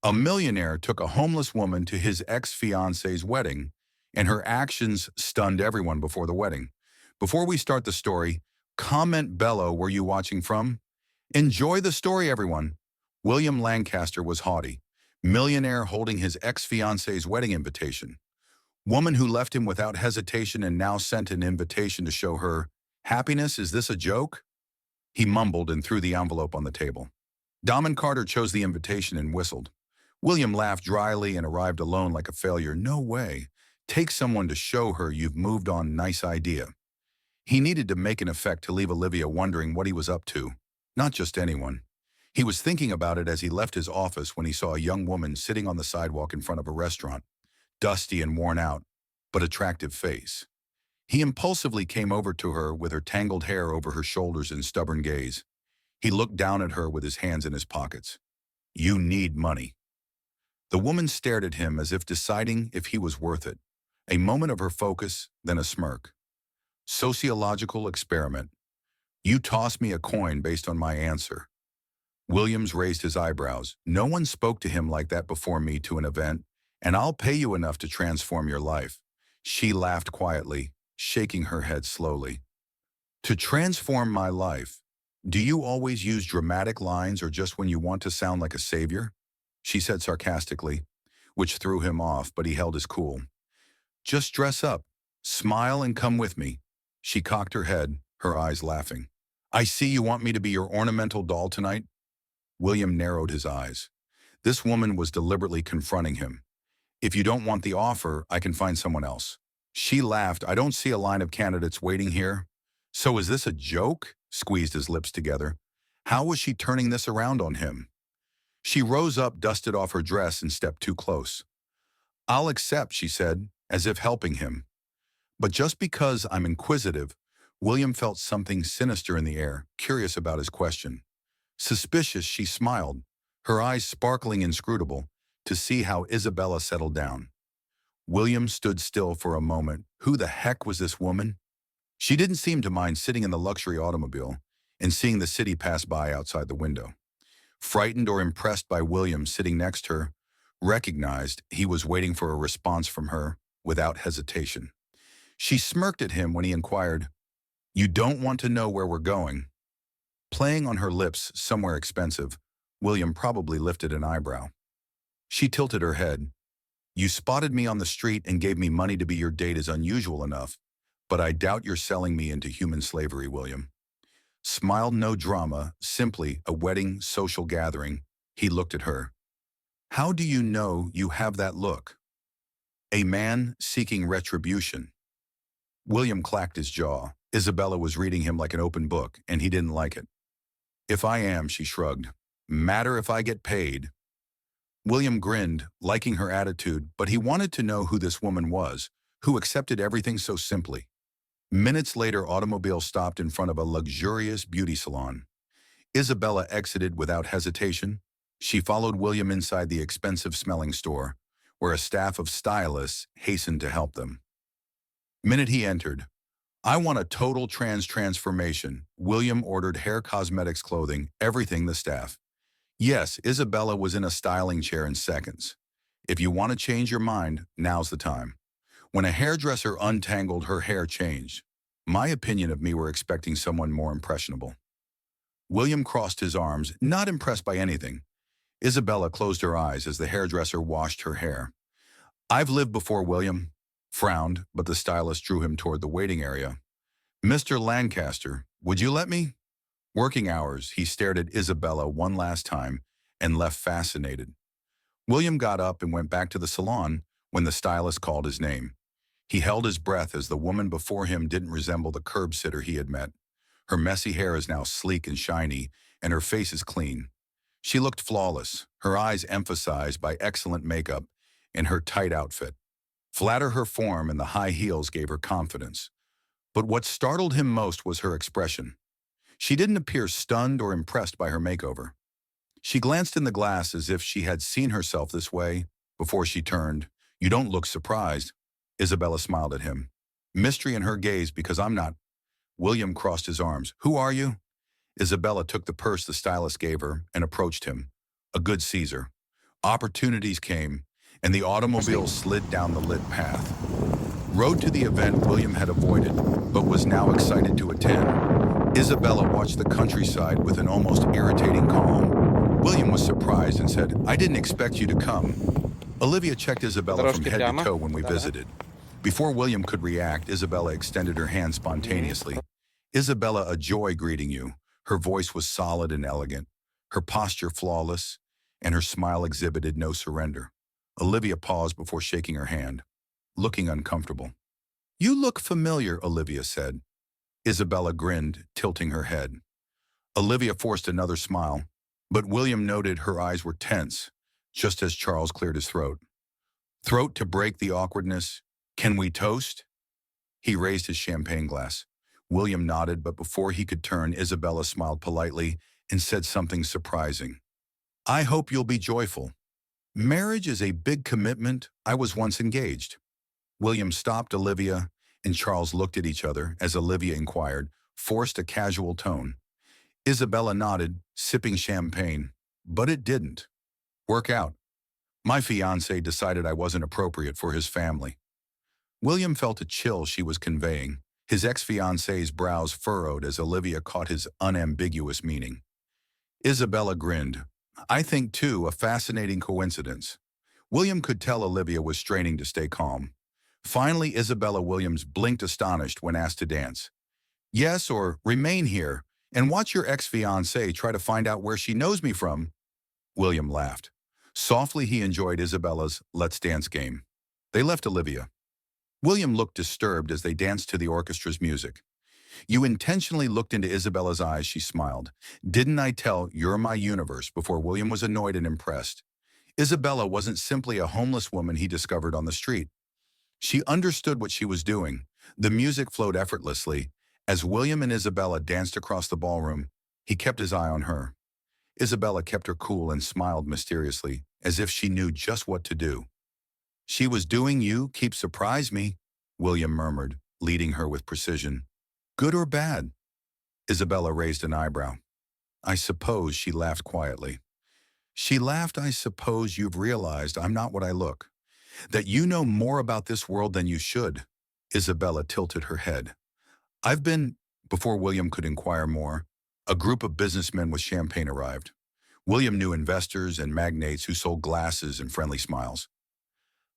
A millionaire took a homeless woman to his ex-fiance's wedding, and her actions stunned everyone before the wedding. Before we start the story, comment below where you watching from. Enjoy the story, everyone. William Lancaster was haughty. Millionaire holding his ex-fiance's wedding invitation. Woman who left him without hesitation and now sent an invitation to show her happiness. Is this a joke? He mumbled and threw the envelope on the table. Dom Carter chose the invitation and whistled. William laughed dryly and arrived alone like a failure. No way. Take someone to show her you've moved on. Nice idea. He needed to make an effect to leave Olivia wondering what he was up to. Not just anyone. He was thinking about it as he left his office when he saw a young woman sitting on the sidewalk in front of a restaurant, dusty and worn out, but attractive face. He impulsively came over to her with her tangled hair over her shoulders and stubborn gaze. He looked down at her with his hands in his pockets. You need money. The woman stared at him as if deciding if he was worth it. A moment of her focus, then a smirk. Sociological experiment. You toss me a coin based on my answer. Williams raised his eyebrows. No one spoke to him like that before me to an event, and I'll pay you enough to transform your life. She laughed quietly, shaking her head slowly. To transform my life, do you always use dramatic lines or just when you want to sound like a savior? She said sarcastically, which threw him off, but he held his cool. Just dress up, smile and come with me. She cocked her head, her eyes laughing. I see you want me to be your ornamental doll tonight. William narrowed his eyes. This woman was deliberately confronting him. If you don't want the offer, I can find someone else. She laughed. I don't see a line of candidates waiting here. So is this a joke? Squeezed his lips together. How was she turning this around on him? She rose up, dusted off her dress, and stepped too close. I'll accept, she said, as if helping him. But just because I'm inquisitive, William felt something sinister in the air, curious about his question. Suspicious, she smiled, her eyes sparkling inscrutable, to see how Isabella settled down. William stood still for a moment. Who the heck was this woman? She didn't seem to mind sitting in the luxury automobile and seeing the city pass by outside the window. Frightened or impressed by William sitting next to her, recognized he was waiting for a response from her without hesitation. She smirked at him when he inquired, You don't want to know where we're going? Playing on her lips somewhere expensive, William probably lifted an eyebrow. She tilted her head. You spotted me on the street and gave me money to be your date is unusual enough, but I doubt you're selling me into human slavery, William. Smiled, no drama, simply a wedding social gathering. He looked at her. How do you know you have that look? A man seeking retribution. William clacked his jaw. Isabella was reading him like an open book, and he didn't like it. If I am, she shrugged. Matter if I get paid. William grinned, liking her attitude, but he wanted to know who this woman was, who accepted everything so simply. Minutes later, automobile stopped in front of a luxurious beauty salon. Isabella exited without hesitation. She followed William inside the expensive-smelling store, where a staff of stylists hastened to help them. Minute he entered. I want a total transformation. William ordered hair, cosmetics, clothing, everything the staff. Yes, Isabella was in a styling chair in seconds. If you want to change your mind, now's the time. When a hairdresser untangled, her hair changed. My opinion of me were expecting someone more impressionable. William crossed his arms, not impressed by anything. Isabella closed her eyes as the hairdresser washed her hair. I've lived before, William. Frowned, but the stylist drew him toward the waiting area. Mr. Lancaster, would you let me? Working hours, he stared at Isabella one last time and left fascinated. William got up and went back to the salon when the stylist called his name. He held his breath as the woman before him didn't resemble the curb sitter he had met. Her messy hair is now sleek and shiny, and her face is clean. She looked flawless, her eyes emphasized by excellent makeup and her tight outfit. Flatter her form and the high heels gave her confidence. But what startled him most was her expression. She didn't appear stunned or impressed by her makeover. She glanced in the glass as if she had seen herself this way before she turned. You don't look surprised. Isabella smiled at him. Mystery in her gaze because I'm not. William crossed his arms. Who are you? Isabella took the purse the stylist gave her and approached him. A good Caesar. Opportunities came, and the automobile slid down the lit path. Road to the event William had avoided, but was now excited to attend. Isabella watched the countryside with an almost irritating calm. William was surprised and said, "I didn't expect you to come." Olivia checked Isabella from Трошки head to прямо. toe when we Да-да. visited. Before William could react, Isabella extended her hand spontaneously. "Isabella, a joy greeting you." Her voice was solid and elegant, her posture flawless, and her smile exhibited no surrender. Olivia paused before shaking her hand, looking uncomfortable. "You look familiar," Olivia said. Isabella grinned, tilting her head. Olivia forced another smile, but William noted her eyes were tense, just as Charles cleared his throat. Throat to break the awkwardness. "Can we toast?" He raised his champagne glass. William nodded, but before he could turn, Isabella smiled politely and said something surprising. "I hope you'll be joyful. Marriage is a big commitment. I was once engaged." William stopped Olivia, and Charles looked at each other as Olivia inquired, forced a casual tone. Isabella nodded, sipping champagne. "But it didn't work out. My fiancé decided I wasn't appropriate for his family." William felt a chill she was conveying. His ex-fiancé's brows furrowed as Olivia caught his unambiguous meaning. Isabella grinned. "I think, too, a fascinating coincidence." William could tell Olivia was straining to stay calm. Finally, Isabella Williams blinked astonished when asked to dance. "Yes, or remain here and watch your ex-fiancé try to find out where she knows me from." William laughed. Softly, he enjoyed Isabella's "let's dance" game. They left Olivia. William looked disturbed as they danced to the orchestra's music. "You intentionally looked into Isabella's eyes," she smiled. "Didn't I tell you're my universe?" Before William was annoyed and impressed. Isabella wasn't simply a homeless woman he discovered on the street. She understood what she was doing. The music flowed effortlessly. As William and Isabella danced across the ballroom, he kept his eye on her. Isabella kept her cool and smiled mysteriously, as if she knew just what to do. "She was doing you, keep surprise me," William murmured, leading her with precision. "Good or bad?" Isabella raised an eyebrow. "I suppose," she laughed quietly. She laughed, "I suppose you've realized I'm not what I look. That you know more about this world than you should." Isabella tilted her head. "I've been—" Before William could inquire more, a group of businessmen with champagne arrived. William knew investors and magnates who sold glasses and friendly smiles.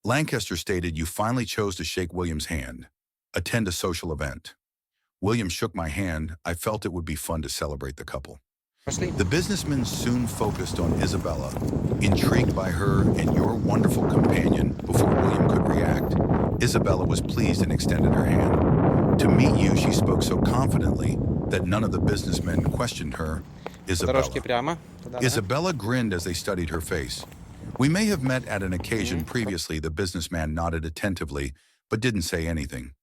Lancaster stated, "You finally chose to shake William's hand. Attend a social event." William shook my hand. I felt it would be fun to celebrate the couple. Пошли. The businessmen soon focused on Isabella, intrigued by her and your wonderful companion. Before William could react, Isabella was pleased and extended her hand. "To meet you," she spoke so confidently that none of the businessmen questioned her. По дорожке "Isabella." прямо. Туда-да. Isabella grinned as they studied her face. "We may have met at an occasion previously." The businessman nodded attentively, but didn't say anything.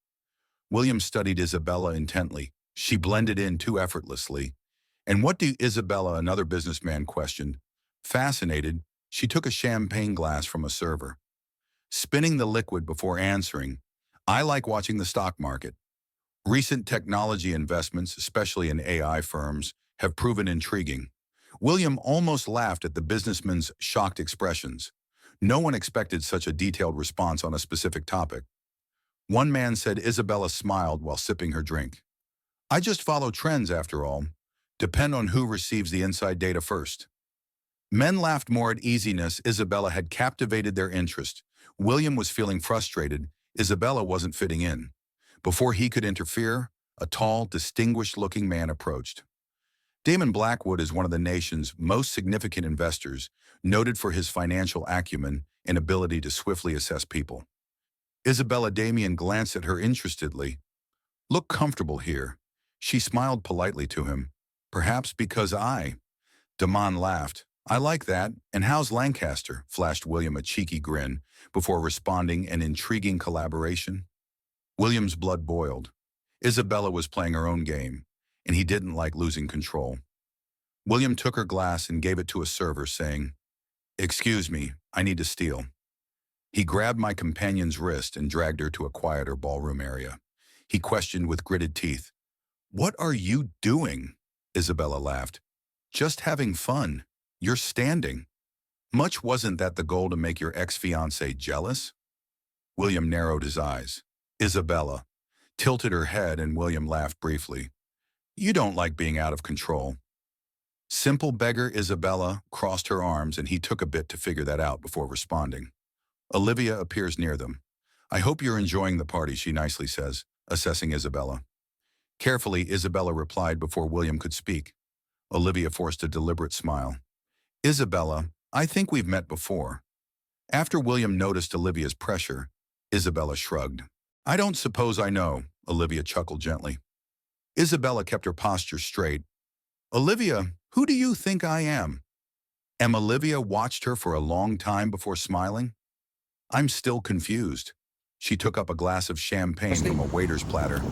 William studied Isabella intently. She blended in too effortlessly. "And what do Isabella," another businessman questioned. Fascinated, she took a champagne glass from a server, spinning the liquid before answering. "I like watching the stock market. Recent technology investments, especially in AI firms, have proven intriguing." William almost laughed at the businessman's shocked expressions. No one expected such a detailed response on a specific topic. One man said. Isabella smiled while sipping her drink. "I just follow trends, after all. Depend on who receives the inside data first." Men laughed more at easiness. Isabella had captivated their interest. William was feeling frustrated. Isabella wasn't fitting in. Before he could interfere, a tall, distinguished-looking man approached. Damon Blackwood is one of the nation's most significant investors, noted for his financial acumen and ability to swiftly assess people. Isabella Damien glanced at her interestedly. "Look comfortable here." She smiled politely to him. "Perhaps because I—" Damon laughed. "I like that. And how's Lancaster?" Flashed William a cheeky grin before responding, "an intriguing collaboration." William's blood boiled. Isabella was playing her own game, and he didn't like losing control. William took her glass and gave it to a server, saying, "Excuse me, I need to steal." He grabbed my companion's wrist and dragged her to a quieter ballroom area. He questioned with gritted teeth, "What are you doing?" Isabella laughed. "Just having fun. You're standing." Much wasn't that the goal to make your ex-fiancé jealous? William narrowed his eyes. Isabella tilted her head and William laughed briefly. You don't like being out of control. Simple beggar Isabella crossed her arms and he took a bit to figure that out before responding. Olivia appears near them. I hope you're enjoying the party, she nicely says, assessing Isabella. Carefully, Isabella replied before William could speak. Olivia forced a deliberate smile. Isabella, I think we've met before. After William noticed Olivia's pressure, Isabella shrugged. I don't suppose I know, Olivia chuckled gently. Isabella kept her posture straight. Olivia, who do you think I am? Olivia watched her for a long time before smiling. I'm still confused. She took up a glass of champagne from a waiter's platter,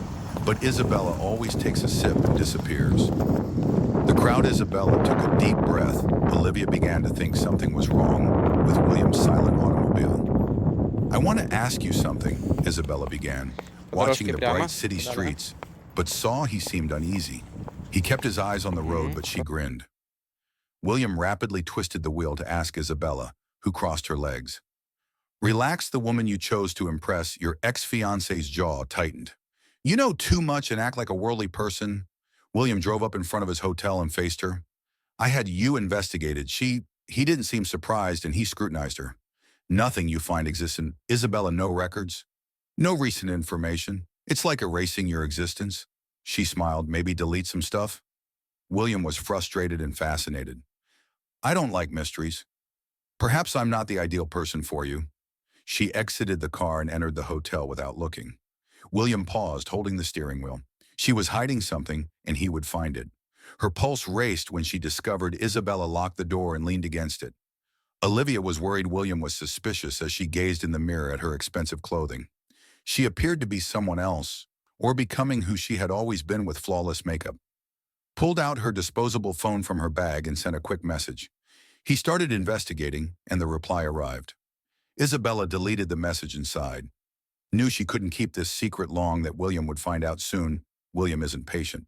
but Isabella always takes a sip and disappears. The crowd Isabella took a deep breath. Olivia began to think something was wrong with William's silent automobile. I want to ask you something, Isabella began, watching the bright city streets, but saw he seemed uneasy. He kept his eyes on the road, but she grinned. William rapidly twisted the wheel to ask Isabella, who crossed her legs. Relax, the woman you chose to impress, your ex-fiancé's jaw tightened. You know too much and act like a worldly person. William drove up in front of his hotel and faced her. I had you investigated. He didn't seem surprised and he scrutinized her. Nothing you find exists in Isabella, no records, no recent information. It's like erasing your existence. She smiled, maybe delete some stuff. William was frustrated and fascinated. I don't like mysteries. Perhaps I'm not the ideal person for you. She exited the car and entered the hotel without looking. William paused, holding the steering wheel. She was hiding something, and he would find it. Her pulse raced when she discovered Isabella locked the door and leaned against it. Olivia was worried William was suspicious as she gazed in the mirror at her expensive clothing. She appeared to be someone else, or becoming who she had always been with flawless makeup. Pulled out her disposable phone from her bag and sent a quick message. He started investigating, and the reply arrived. Isabella deleted the message and sighed. Knew she couldn't keep this secret long, that William would find out soon. William isn't patient.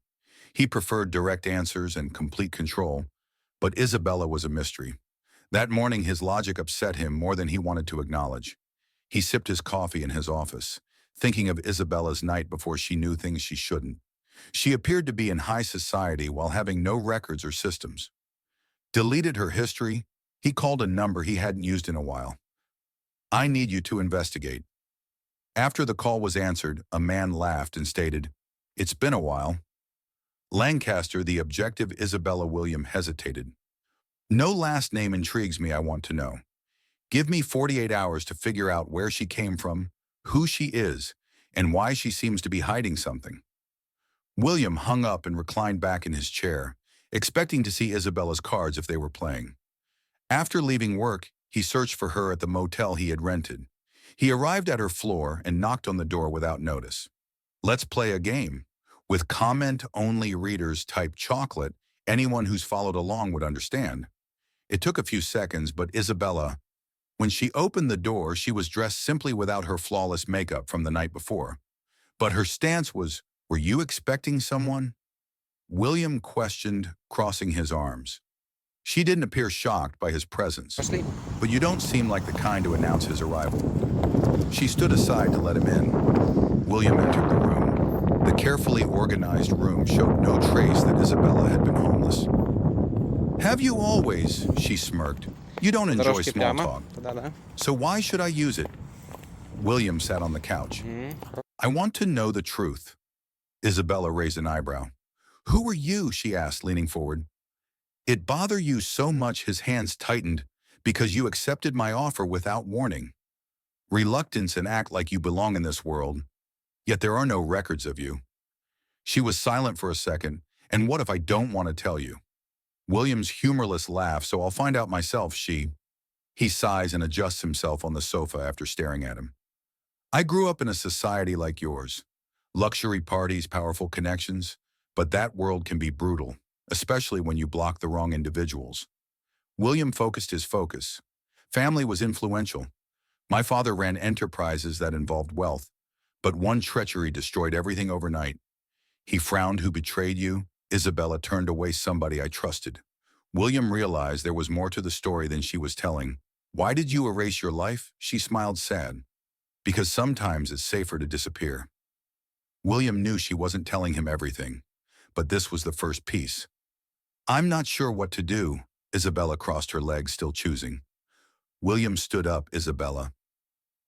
He preferred direct answers and complete control, but Isabella was a mystery. That morning, his logic upset him more than he wanted to acknowledge. He sipped his coffee in his office, thinking of Isabella's night before she knew things she shouldn't. She appeared to be in high society while having no records or systems. Deleted her history, he called a number he hadn't used in a while. I need you to investigate. After the call was answered, a man laughed and stated, It's been a while. Lancaster, the objective Isabella. William hesitated. No last name intrigues me, I want to know. Give me 48 hours to figure out where she came from, who she is, and why she seems to be hiding something. William hung up and reclined back in his chair, expecting to see Isabella's cards if they were playing. After leaving work, he searched for her at the motel he had rented. He arrived at her floor and knocked on the door without notice. Let's play a game. With comment-only readers type chocolate, anyone who's followed along would understand. It took a few seconds, but Isabella, when she opened the door, she was dressed simply without her flawless makeup from the night before. But her stance was, were you expecting someone? William questioned, crossing his arms. She didn't appear shocked by his presence, but you don't seem like the kind to announce his arrival. She stood aside to let him in. William entered the room. The carefully organized room showed no trace that Isabella had been homeless. Have you always? She smirked. You don't enjoy small talk. So why should I use it? William sat on the couch. I want to know the truth. Isabella raised an eyebrow. Who are you? She asked, leaning forward. It bother you so much? His hands tightened. Because you accepted my offer without warning. Reluctance and act like you belong in this world. Yet there are no records of you. She was silent for a second. And what if I don't want to tell you? William's humorless laugh, so I'll find out myself, He sighs and adjusts himself on the sofa after staring at him. I grew up in a society like yours. Luxury parties, powerful connections. But that world can be brutal, especially when you block the wrong individuals. William focused his focus. Family was influential. My father ran enterprises that involved wealth, but one treachery destroyed everything overnight. He frowned. Who betrayed you? Isabella turned away. Somebody I trusted. William realized there was more to the story than she was telling. Why did you erase your life? She smiled sad. Because sometimes it's safer to disappear. William knew she wasn't telling him everything, but this was the first piece. I'm not sure what to do. Isabella crossed her legs, still choosing. William stood up. Isabella,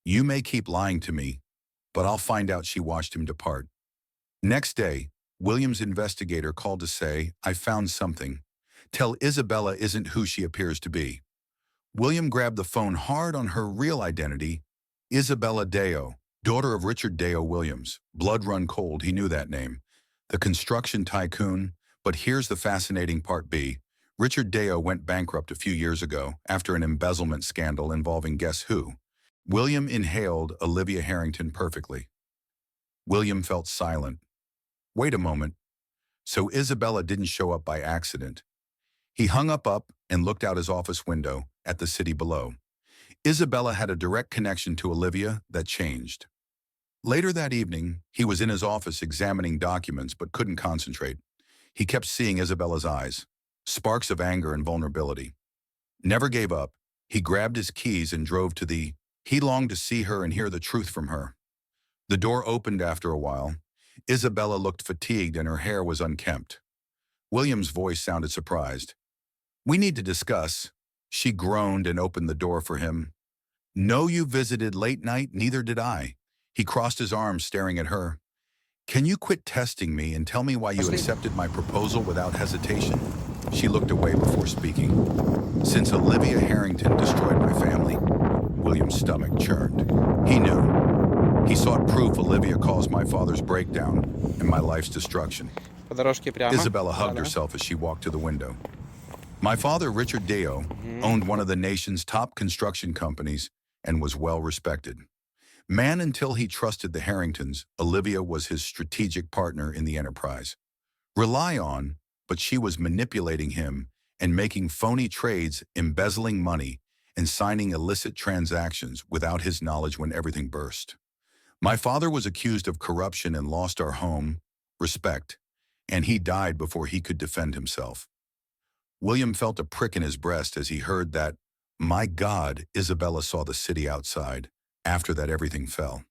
you may keep lying to me, but I'll find out. She watched him depart. Next day, William's investigator called to say, I found something. Tell Isabella isn't who she appears to be. William grabbed the phone hard on her real identity, Isabella Deo, daughter of Richard Deo Williams. Blood run cold, he knew that name. The construction tycoon. But here's the fascinating part B. Richard Deo went bankrupt a few years ago after an embezzlement scandal involving guess who? William inhaled Olivia Harrington perfectly. William felt silent. Wait a moment. So Isabella didn't show up by accident. He hung up and looked out his office window at the city below. Isabella had a direct connection to Olivia that changed. Later that evening, he was in his office examining documents but couldn't concentrate. He kept seeing Isabella's eyes, sparks of anger and vulnerability. Never gave up. He grabbed his keys and drove to the... He longed to see her and hear the truth from her. The door opened after a while. Isabella looked fatigued and her hair was unkempt. William's voice sounded surprised. We need to discuss. She groaned and opened the door for him. No, you visited late night, neither did I. He crossed his arms, staring at her. Can you quit testing me and tell me why you accepted my proposal without hesitation? She looked away before speaking. Since Olivia Harrington destroyed my family, William's stomach churned. He knew. He sought proof Olivia caused my father's breakdown and my life's destruction. Isabella hugged herself as she walked to the window. My father, Richard Deo, owned one of the nation's top construction companies and was well respected. Man, until he trusted the Harringtons, Olivia was his strategic partner in the enterprise. Rely on, but she was manipulating him and making phony trades, embezzling money, and signing illicit transactions without his knowledge when everything burst. My father was accused of corruption and lost our home, respect, and he died before he could defend himself. William felt a prick in his breast as he heard that, my God, Isabella saw the city outside. After that, everything fell.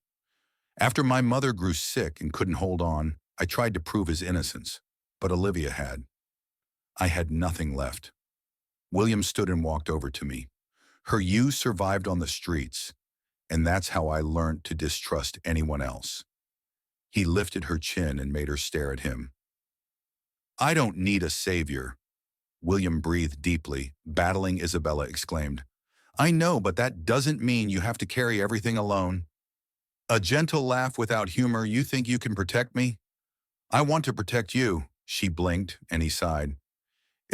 After my mother grew sick and couldn't hold on, I tried to prove his innocence, but Olivia had. I had nothing left. William stood and walked over to me. Her you survived on the streets, and that's how I learned to distrust anyone else. He lifted her chin and made her stare at him. I don't need a savior. William breathed deeply, battling Isabella, exclaimed. I know, but that doesn't mean you have to carry everything alone. A gentle laugh without humor. You think you can protect me? I want to protect you. She blinked, and he sighed.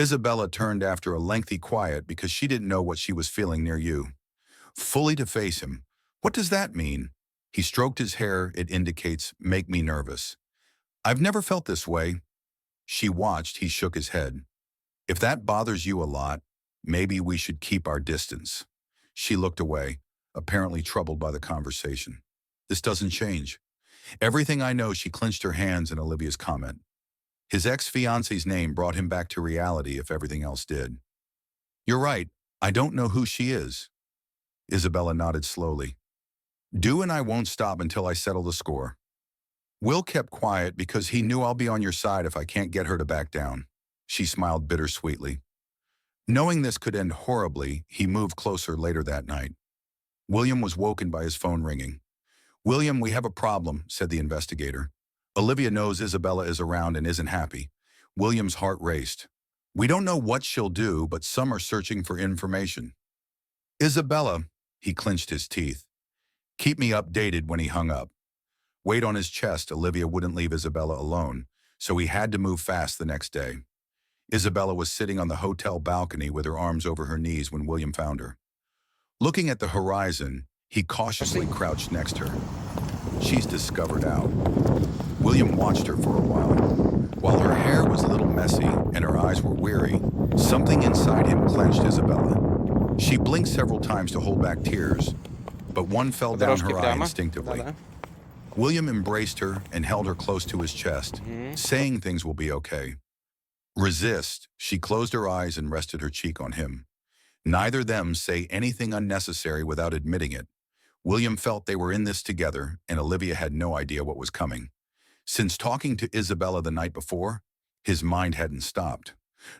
Isabella turned after a lengthy quiet because she didn't know what she was feeling near you. Fully to face him. What does that mean? He stroked his hair. It indicates, make me nervous. I've never felt this way. She watched. He shook his head. If that bothers you a lot, maybe we should keep our distance. She looked away, apparently troubled by the conversation. This doesn't change. Everything I know. She clenched her hands in Olivia's comment. His ex-fiance's name brought him back to reality if everything else did. You're right. I don't know who she is. Isabella nodded slowly. Do and I won't stop until I settle the score. Will kept quiet because he knew I'll be on your side if I can't get her to back down. She smiled bittersweetly. Knowing this could end horribly, he moved closer later that night. William was woken by his phone ringing. William, we have a problem, said the investigator. Olivia knows Isabella is around and isn't happy. William's heart raced. We don't know what she'll do, but some are searching for information. Isabella, he clenched his teeth. Keep me updated. When he hung up. Weight on his chest, Olivia wouldn't leave Isabella alone, so he had to move fast the next day. Isabella was sitting on the hotel balcony with her arms over her knees when William found her. Looking at the horizon, he cautiously crouched next to her. She's discovered out. William watched her for a while. While her hair was a little messy and her eyes were weary, something inside him clenched Isabella. She blinked several times to hold back tears, but one fell down her eye instinctively. William embraced her and held her close to his chest, saying things will be okay. Resist. She closed her eyes and rested her cheek on him. Neither them say anything unnecessary without admitting it. William felt they were in this together, and Olivia had no idea what was coming. Since talking to Isabella the night before, his mind hadn't stopped.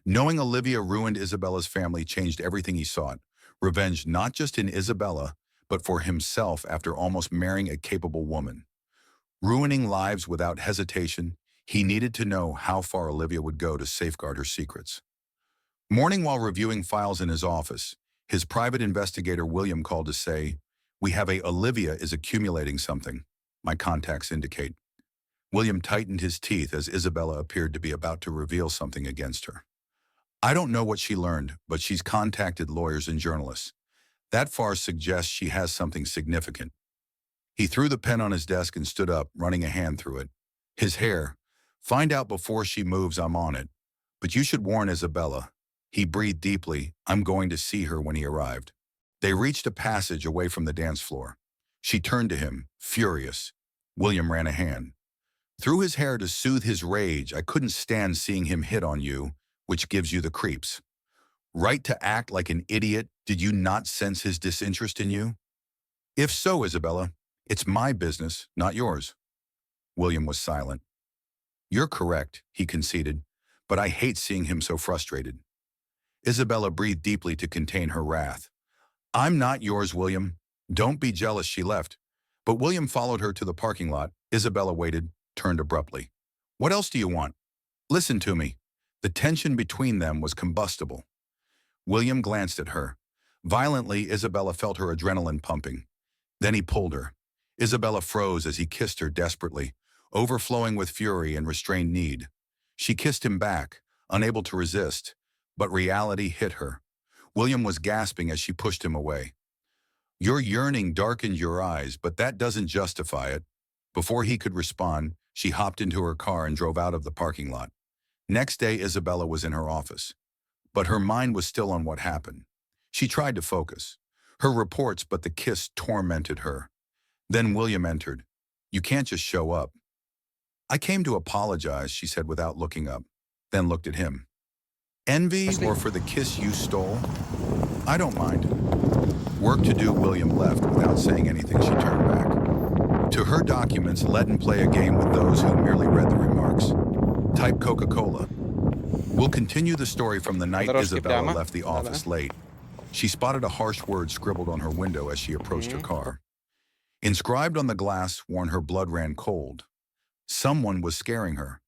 Knowing Olivia ruined Isabella's family changed everything he sought. Revenge not just in Isabella, but for himself after almost marrying a capable woman. Ruining lives without hesitation, he needed to know how far Olivia would go to safeguard her secrets. Morning while reviewing files in his office, his private investigator William called to say, "We have Olivia is accumulating something. My contacts indicate." William tightened his teeth as Isabella appeared to be about to reveal something against her. "I don't know what she learned, but she's contacted lawyers and journalists. That far suggests she has something significant." He threw the pen on his desk and stood up, running a hand through it. His hair. "Find out before she moves, I'm on it. But you should warn Isabella." He breathed deeply. "I'm going to see her," when he arrived. They reached a passage away from the dance floor. She turned to him, furious. William ran a hand through his hair to soothe his rage. "I couldn't stand seeing him hit on you, which gives you the creeps. Right to act like an idiot. Did you not sense his disinterest in you?" "If so, Isabella, it's my business, not yours." William was silent. "You're correct," he conceded, "but I hate seeing him so frustrated." Isabella breathed deeply to contain her wrath. "I'm not yours, William. Don't be jealous." She left. But William followed her to the parking lot. Isabella waited, turned abruptly. "What else do you want?" "Listen to me." The tension between them was combustible. William glanced at her. Violently, Isabella felt her adrenaline pumping. Then he pulled her. Isabella froze as he kissed her desperately, overflowing with fury and restrained need. She kissed him back, unable to resist, but reality hit her. William was gasping as she pushed him away. "Your yearning darkened your eyes, but that doesn't justify it." Before he could respond, she hopped into her car and drove out of the parking lot. Next day, Isabella was in her office, but her mind was still on what happened. She tried to focus. Her reports, but the kiss tormented her. Then William entered. "You can't just show up." "I came to apologize," she said without looking up, then looked at him. "Envy or for the kiss you stole?" "I don't mind." Work to do. William left without saying anything. She turned back to her documents. Let and play a game with those who merely read the remarks. Type Coca-Cola. We'll continue the story from the night Isabella left the office late. She spotted a harsh word scribbled on her window as she approached her car. Inscribed on the glass warned her blood ran cold. Someone was scaring her.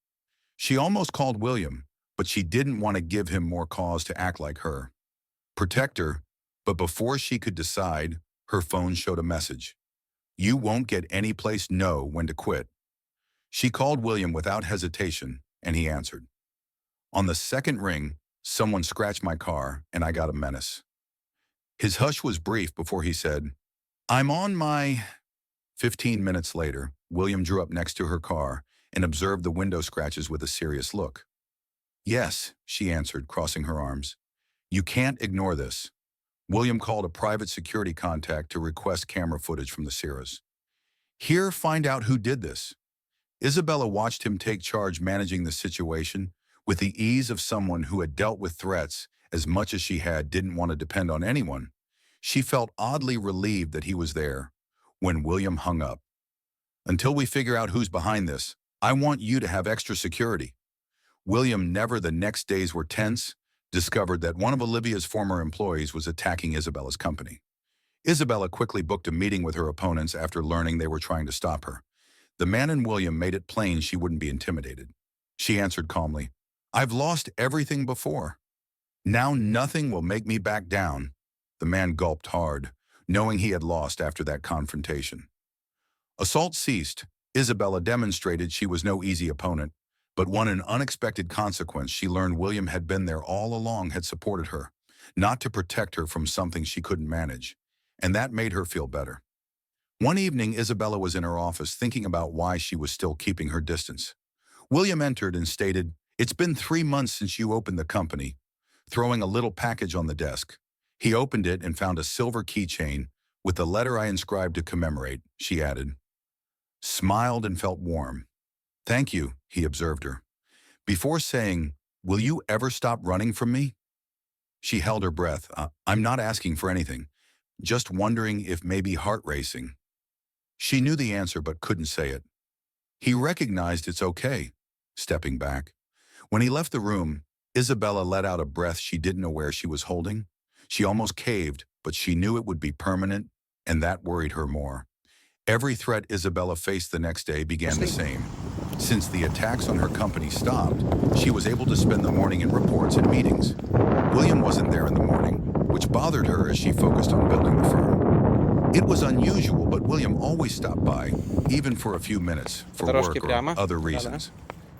She almost called William, but she didn't want to give him more cause to act like her. Protect her, but before she could decide, her phone showed a message. "You won't get any place. Know when to quit." She called William without hesitation, and he answered. On the second ring, someone scratched my car, and I got a menace. His hush was brief before he said, "I'm on my..." 15 minutes later, William drew up next to her car and observed the window scratches with a serious look. "Yes," she answered, crossing her arms. "You can't ignore this." William called a private security contact to request camera footage from the Sierras. "Here, find out who did this." Isabella watched him take charge, managing the situation with the ease of someone who had dealt with threats as much as she didn't want to depend on anyone. She felt oddly relieved that he was there. When William hung up, "Until we figure out who's behind this, I want you to have extra security." William, never the next days were tense, discovered that one of Olivia's former employees was attacking Isabella's company. Isabella quickly booked a meeting with her opponents after learning they were trying to stop her. The man in William made it plain she wouldn't be intimidated. She answered calmly, "I've lost everything before. Now nothing will make me back down." The man gulped hard, knowing he had lost after that confrontation. Assault ceased. Isabella demonstrated she was no easy opponent, but one an unexpected consequence. She learned William had been there all along, had supported her, not to protect her from something she couldn't manage, and that made her feel better. One evening, Isabella was in her office thinking about why she was still keeping her distance. William entered and stated, "It's been 3 months since you opened the company," throwing a little package on the desk. He opened it and found a silver keychain with the letter I inscribed to commemorate, she added. Smiled and felt warm. "Thank you," he observed her. Before saying, Will you ever stop running from me? She held her breath. I'm not asking for anything, just wondering if maybe heart racing. She knew the answer but couldn't say it. He recognized it's okay. Stepping back. When he left the room, Isabella let out a breath she didn't know where she was holding. She almost caved, but she knew it would be permanent, and that worried her more. Every threat Isabella faced the next day began the same. Since the attacks on her company stopped, she was able to spend the morning in reports and meetings. William wasn't there in the morning, which bothered her as she focused on building the firm. It was unusual, but William always stopped by, even for a few minutes, for Дорожки work or прямо. other Да-да. reasons.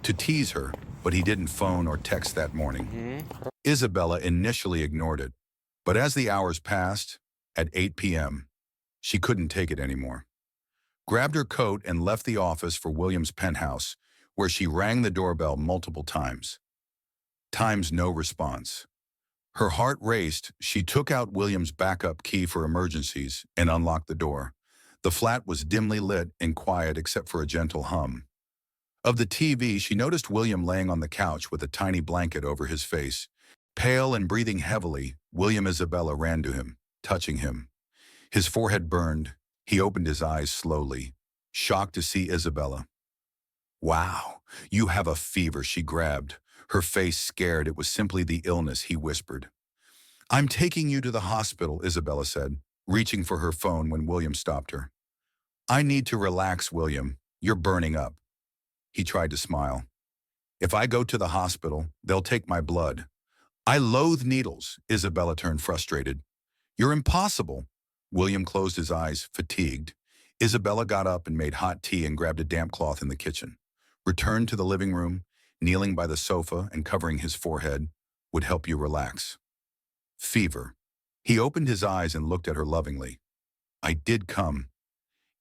To tease her, but he didn't phone or text that morning. Мгм. Isabella initially ignored it, but as the hours passed, at 8 p.m., she couldn't take it anymore. Grabbed her coat and left the office for William's penthouse, where she rang the doorbell multiple times. No response. Her heart raced. She took out William's backup key for emergencies and unlocked the door. The flat was dimly lit and quiet except for a gentle hum. Of the TV, she noticed William laying on the couch with a tiny blanket over his face. Pale and breathing heavily, Isabella ran to him, touching him. His forehead burned. He opened his eyes slowly, shocked to see Isabella. Wow, you have a fever, she grabbed. Her face scared. It was simply the illness, he whispered. I'm taking you to the hospital, Isabella said, reaching for her phone when William stopped her. I need to relax, William. You're burning up. He tried to smile. If I go to the hospital, they'll take my blood. I loathe needles, Isabella turned frustrated. You're impossible. William closed his eyes, fatigued. Isabella got up and made hot tea and grabbed a damp cloth in the kitchen. Returned to the living room, kneeling by the sofa and covering his forehead, would help you relax. Fever. He opened his eyes and looked at her lovingly. I did come.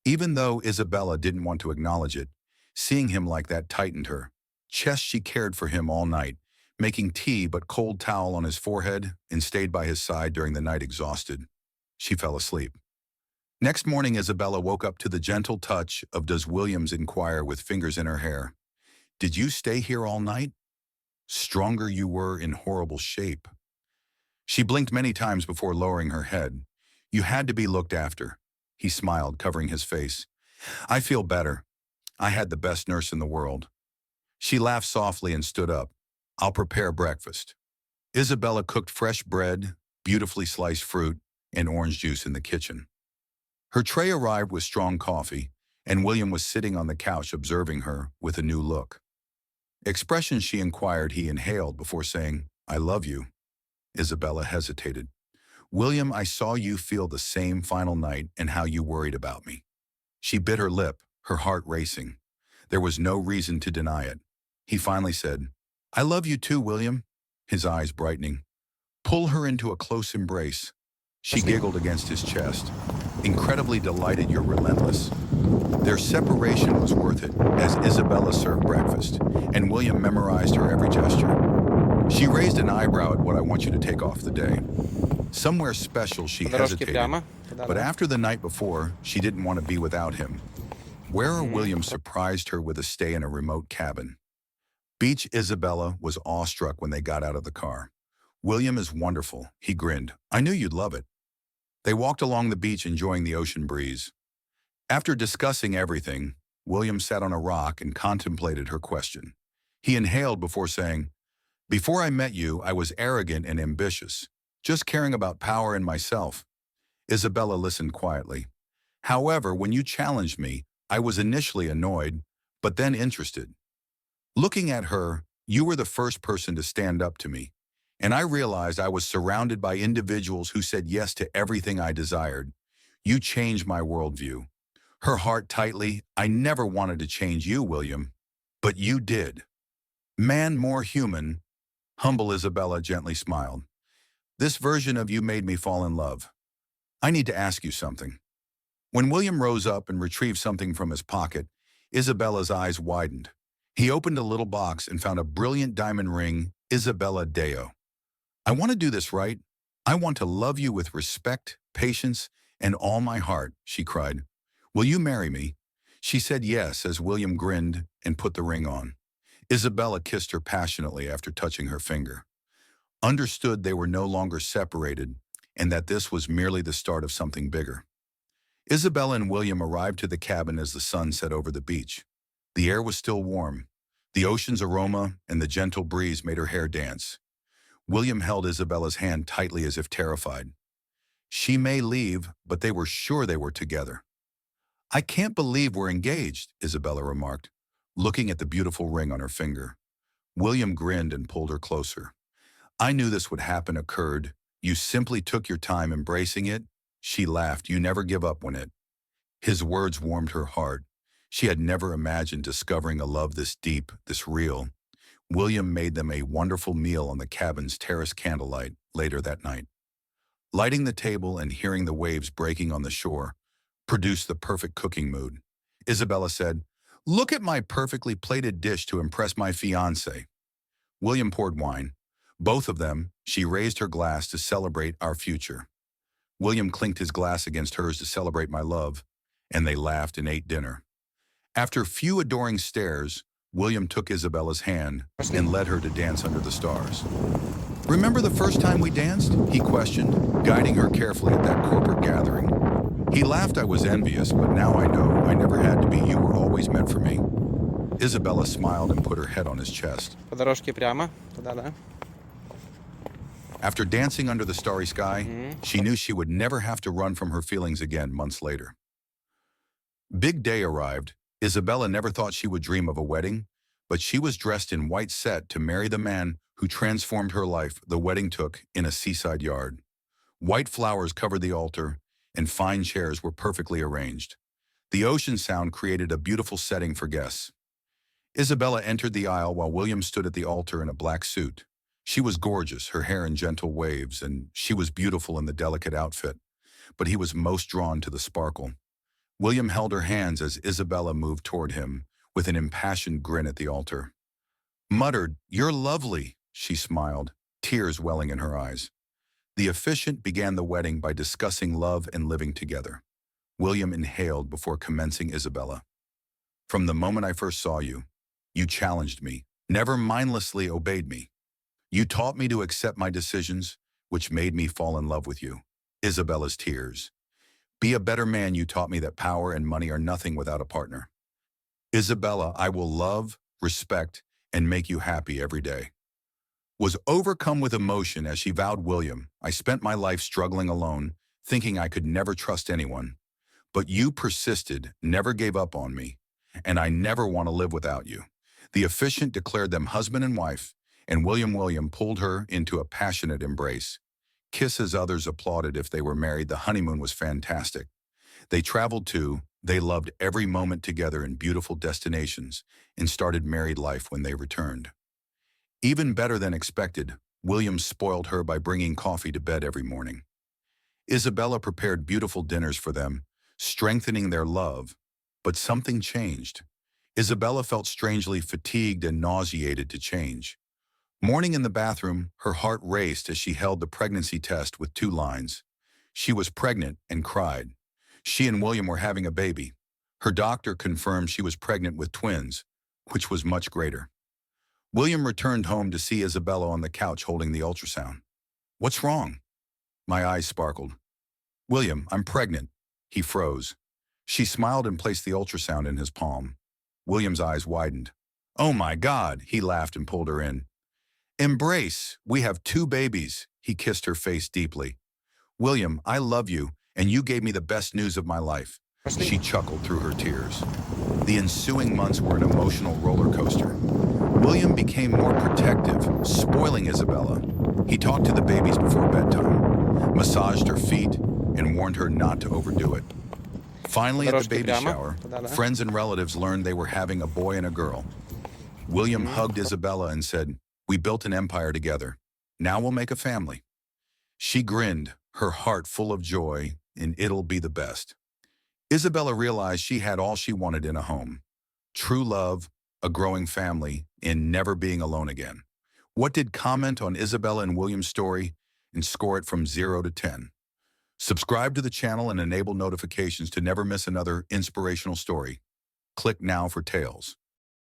Even though Isabella didn't want to acknowledge it, seeing him like that tightened her. Chest she cared for him all night, making tea but cold towel on his forehead and stayed by his side during the night exhausted. She fell asleep. Next morning, Isabella woke up to the gentle touch of Does Williams inquire with fingers in her hair. Did you stay here all night? Stronger you were in horrible shape. She blinked many times before lowering her head. You had to be looked after. He smiled, covering his face. I feel better. I had the best nurse in the world. She laughed softly and stood up. I'll prepare breakfast. Isabella cooked fresh bread, beautifully sliced fruit, and orange juice in the kitchen. Her tray arrived with strong coffee, and William was sitting on the couch observing her with a new look. Expression she inquired, he inhaled before saying, I love you. Isabella hesitated. William, I saw you feel the same final night and how you worried about me. She bit her lip, her heart racing. There was no reason to deny it. He finally said, I love you too, William, his eyes brightening. Pull her into a close embrace. She giggled against his chest. Incredibly delighted you're relentless. Their separation was worth it as Isabella served breakfast, and William memorized her every gesture. She raised an eyebrow at what I want you to take off the day. Somewhere special she По дорожке hesitated, прямо. but Да-да. after the night before, she didn't want to be without him. Where William surprised her with a stay in a remote cabin. Beach Isabella was awestruck when they got out of the car. William is wonderful, he grinned. I knew you'd love it. They walked along the beach enjoying the ocean breeze. After discussing everything, William sat on a rock and contemplated her question. He inhaled before saying, Before I met you, I was arrogant and ambitious, just caring about power and myself. Isabella listened quietly. However, when you challenged me, I was initially annoyed, but then interested. Looking at her, you were the first person to stand up to me, and I realized I was surrounded by individuals who said yes to everything I desired. You changed my worldview. Her heart tightly, I never wanted to change you, William, but you did. Man more human, humble Isabella gently smiled. This version of you made me fall in love. I need to ask you something. When William rose up and retrieved something from his pocket, Isabella's eyes widened. He opened a little box and found a brilliant diamond ring, Isabella Deo. I want to do this right. I want to love you with respect, patience, and all my heart, she cried. Will you marry me? She said yes as William grinned and put the ring on. Isabella kissed her passionately after touching her finger, understood they were no longer separated and that this was merely the start of something bigger. Isabella and William arrived to the cabin as the sun set over the beach. The air was still warm. The ocean's aroma and the gentle breeze made her hair dance. William held Isabella's hand tightly as if terrified. She may leave, but they were sure they were together. I can't believe we're engaged, Isabella remarked, looking at the beautiful ring on her finger. William grinned and pulled her closer. I knew this would happen occurred. You simply took your time embracing it. She laughed. You never give up when it. His words warmed her heart. She had never imagined discovering a love this deep, this real. William made them a wonderful meal on the cabin's terrace candlelight later that night. Lighting the table and hearing the waves breaking on the shore produced the perfect cooking mood. Isabella said, "Look at my perfectly plated dish to impress my fiancé." William poured wine. Both of them, she raised her glass to celebrate our future. William clinked his glass against hers to celebrate my love, and they laughed and ate dinner. After a few adoring stares, William took Isabella's hand and led her to dance under the stars. Remember the first time we danced? He questioned, guiding her carefully at that corporate gathering. He laughed. I was envious, but now I know I never had to be. You were always meant for me. Isabella smiled and put her head on his chest. По дорожке прямо, туда, да? After dancing under the starry sky, she knew she would never have to run from her feelings again months later. Big day arrived. Isabella never thought she would dream of a wedding, but she was dressed in white set to marry the man who transformed her life. The wedding took in a seaside yard. White flowers covered the altar, and fine chairs were perfectly arranged. The ocean sound created a beautiful setting for guests. Isabella entered the aisle while William stood at the altar in a black suit. She was gorgeous, her hair in gentle waves, and she was beautiful in the delicate outfit, but he was most drawn to the sparkle. William held her hands as Isabella moved toward him with an impassioned grin at the altar. Muttered, "You're lovely," she smiled, tears welling in her eyes. The officiant began the wedding by discussing love and living together. William inhaled before commencing. Isabella, from the moment I first saw you, you challenged me, never mindlessly obeyed me. You taught me to accept my decisions, which made me fall in love with you. Isabella's tears. Be a better man. You taught me that power and money are nothing without a partner. Isabella, I will love, respect, and make you happy every day. Was overcome with emotion as she vowed. William, I spent my life struggling alone, thinking I could never trust anyone. But you persisted, never gave up on me, and I never want to live without you. The officiant declared them husband and wife, and William pulled her into a passionate embrace. Kisses others applauded if they were married. The honeymoon was fantastic. They traveled too. They loved every moment together in beautiful destinations and started married life when they returned. Even better than expected, William spoiled her by bringing coffee to bed every morning. Isabella prepared beautiful dinners for them, strengthening their love. But something changed. Isabella felt strangely fatigued and nauseated to change. Morning in the bathroom, her heart raced as she held the pregnancy test with 2 lines. She was pregnant and cried. She and William were having a baby. Her doctor confirmed she was pregnant with twins, which was much greater. William returned home to see Isabella on the couch holding the ultrasound. What's wrong? My eyes sparkled. William, I'm pregnant. He froze. She smiled and placed the ultrasound in his palm. William's eyes widened. Oh my God, he laughed and pulled her in. Embrace, we have 2 babies. He kissed her face deeply. William, I love you, and you gave me the best news of my life. She chuckled through her tears. The ensuing months were an emotional roller coaster. William became more protective, spoiling Isabella. He talked to the babies before bedtime, massaged her feet, and warned her not to overdo it. Finally, at the baby shower, friends and relatives learned they were having a boy and a girl. William hugged Isabella and said, we built an empire together. Now we'll make a family. She grinned, her heart full of joy, and it'll be the best. Isabella realized she had all she wanted in a home. True love, a growing family, and never being alone again. What did comment on Isabella and William's story and score it from 0 to 10? Subscribe to the channel and enable notifications to never miss another inspirational story. Click now for tales.